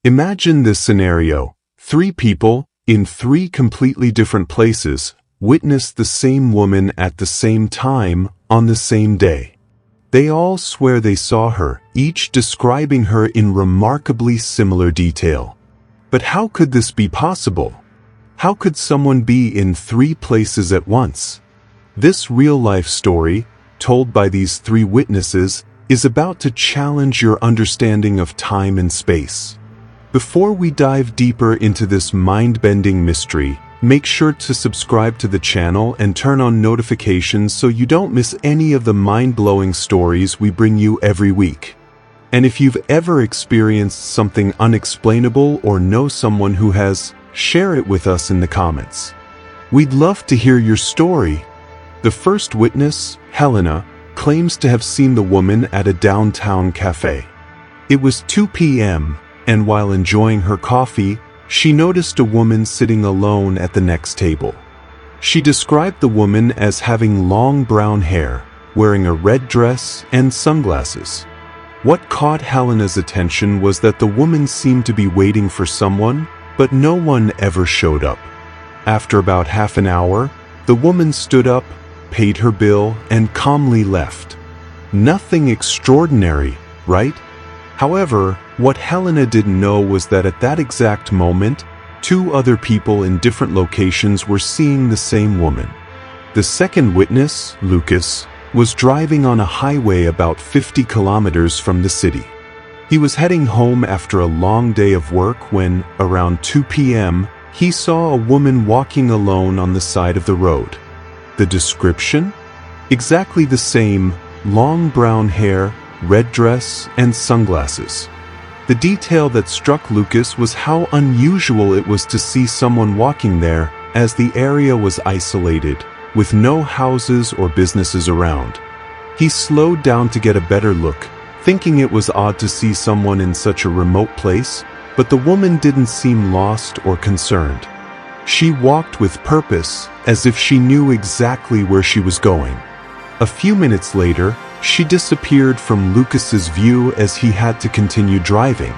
Imagine this scenario. Three people, in three completely different places, witness the same woman at the same time, on the same day. They all swear they saw her, each describing her in remarkably similar detail. But how could this be possible? How could someone be in three places at once? This real-life story, told by these three witnesses, is about to challenge your understanding of time and space. Before we dive deeper into this mind-bending mystery, make sure to subscribe to the channel and turn on notifications so you don't miss any of the mind-blowing stories we bring you every week. And if you've ever experienced something unexplainable or know someone who has, share it with us in the comments. We'd love to hear your story. The first witness, Helena, claims to have seen the woman at a downtown cafe. It was 2 p.m., and while enjoying her coffee, she noticed a woman sitting alone at the next table. She described the woman as having long brown hair, wearing a red dress and sunglasses. What caught Helena's attention was that the woman seemed to be waiting for someone, but no one ever showed up. After about half an hour, the woman stood up, paid her bill, and calmly left. Nothing extraordinary, right? However, what Helena didn't know was that at that exact moment, two other people in different locations were seeing the same woman. The second witness, Lucas, was driving on a highway about 50 kilometers from the city. He was heading home after a long day of work when, around 2 p.m., he saw a woman walking alone on the side of the road. The description? Exactly the same: long brown hair, red dress, and sunglasses. The detail that struck Lucas was how unusual it was to see someone walking there, as the area was isolated, with no houses or businesses around. He slowed down to get a better look, thinking it was odd to see someone in such a remote place, but the woman didn't seem lost or concerned. She walked with purpose, as if she knew exactly where she was going. A few minutes later, she disappeared from Lucas's view as he had to continue driving.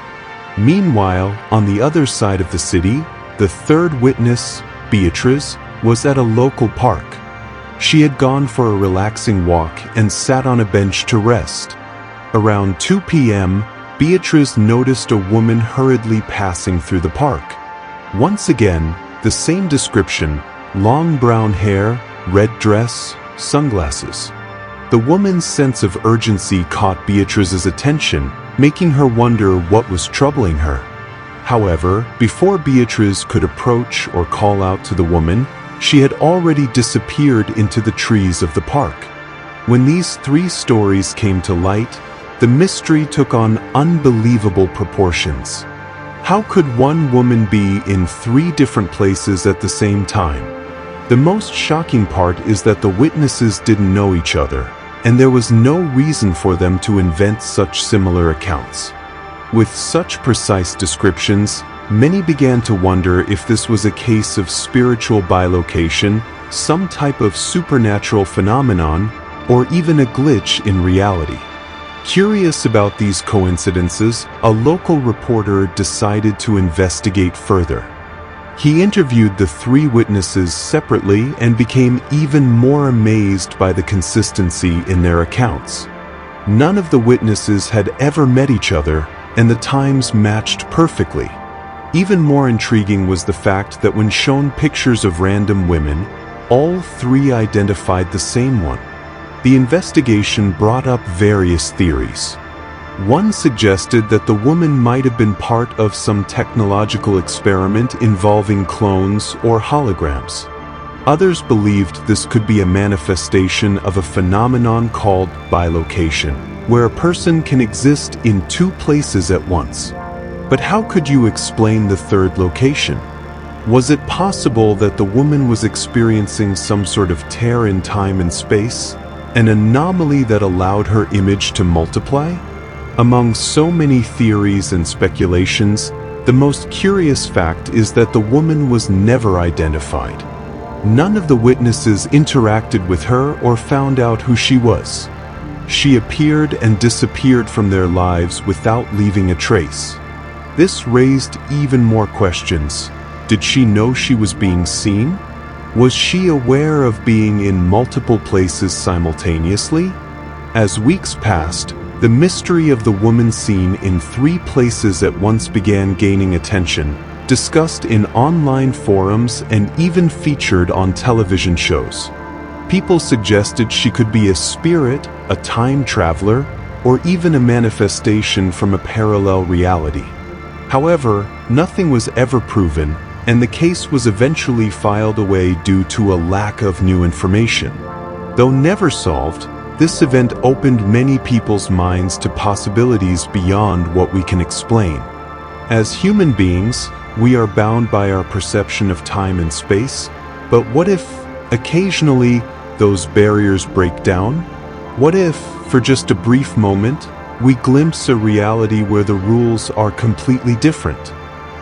Meanwhile, on the other side of the city, the third witness, Beatrice, was at a local park. She had gone for a relaxing walk and sat on a bench to rest. Around 2 p.m., Beatrice noticed a woman hurriedly passing through the park. Once again, the same description: long brown hair, red dress, sunglasses. The woman's sense of urgency caught Beatrice's attention, making her wonder what was troubling her. However, before Beatrice could approach or call out to the woman, she had already disappeared into the trees of the park. When these three stories came to light, the mystery took on unbelievable proportions. How could one woman be in three different places at the same time? The most shocking part is that the witnesses didn't know each other, and there was no reason for them to invent such similar accounts. With such precise descriptions, many began to wonder if this was a case of spiritual bilocation, some type of supernatural phenomenon, or even a glitch in reality. Curious about these coincidences, a local reporter decided to investigate further. He interviewed the three witnesses separately and became even more amazed by the consistency in their accounts. None of the witnesses had ever met each other, and the times matched perfectly. Even more intriguing was the fact that when shown pictures of random women, all three identified the same one. The investigation brought up various theories. One suggested that the woman might have been part of some technological experiment involving clones or holograms. Others believed this could be a manifestation of a phenomenon called bilocation, where a person can exist in two places at once. But how could you explain the third location? Was it possible that the woman was experiencing some sort of tear in time and space, an anomaly that allowed her image to multiply? Among so many theories and speculations, the most curious fact is that the woman was never identified. None of the witnesses interacted with her or found out who she was. She appeared and disappeared from their lives without leaving a trace. This raised even more questions. Did she know she was being seen? Was she aware of being in multiple places simultaneously? As weeks passed, the mystery of the woman seen in 3 places at once began gaining attention, discussed in online forums and even featured on television shows. People suggested she could be a spirit, a time traveler, or even a manifestation from a parallel reality. However, nothing was ever proven, and the case was eventually filed away due to a lack of new information. Though never solved, this event opened many people's minds to possibilities beyond what we can explain. As human beings, we are bound by our perception of time and space, but what if, occasionally, those barriers break down? What if, for just a brief moment, we glimpse a reality where the rules are completely different?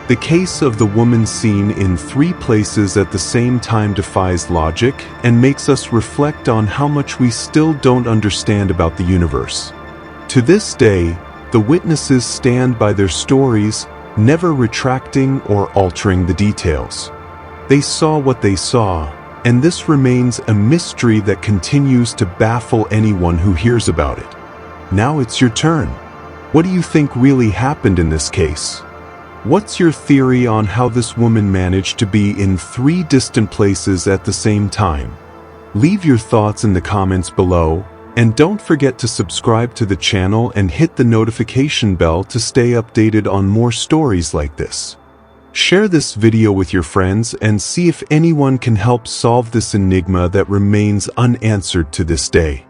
The case of the woman seen in 3 places at the same time defies logic and makes us reflect on how much we still don't understand about the universe. To this day, the witnesses stand by their stories, never retracting or altering the details. They saw what they saw, and this remains a mystery that continues to baffle anyone who hears about it. Now it's your turn. What do you think really happened in this case? What's your theory on how this woman managed to be in 3 distant places at the same time? Leave your thoughts in the comments below, and don't forget to subscribe to the channel and hit the notification bell to stay updated on more stories like this. Share this video with your friends and see if anyone can help solve this enigma that remains unanswered to this day.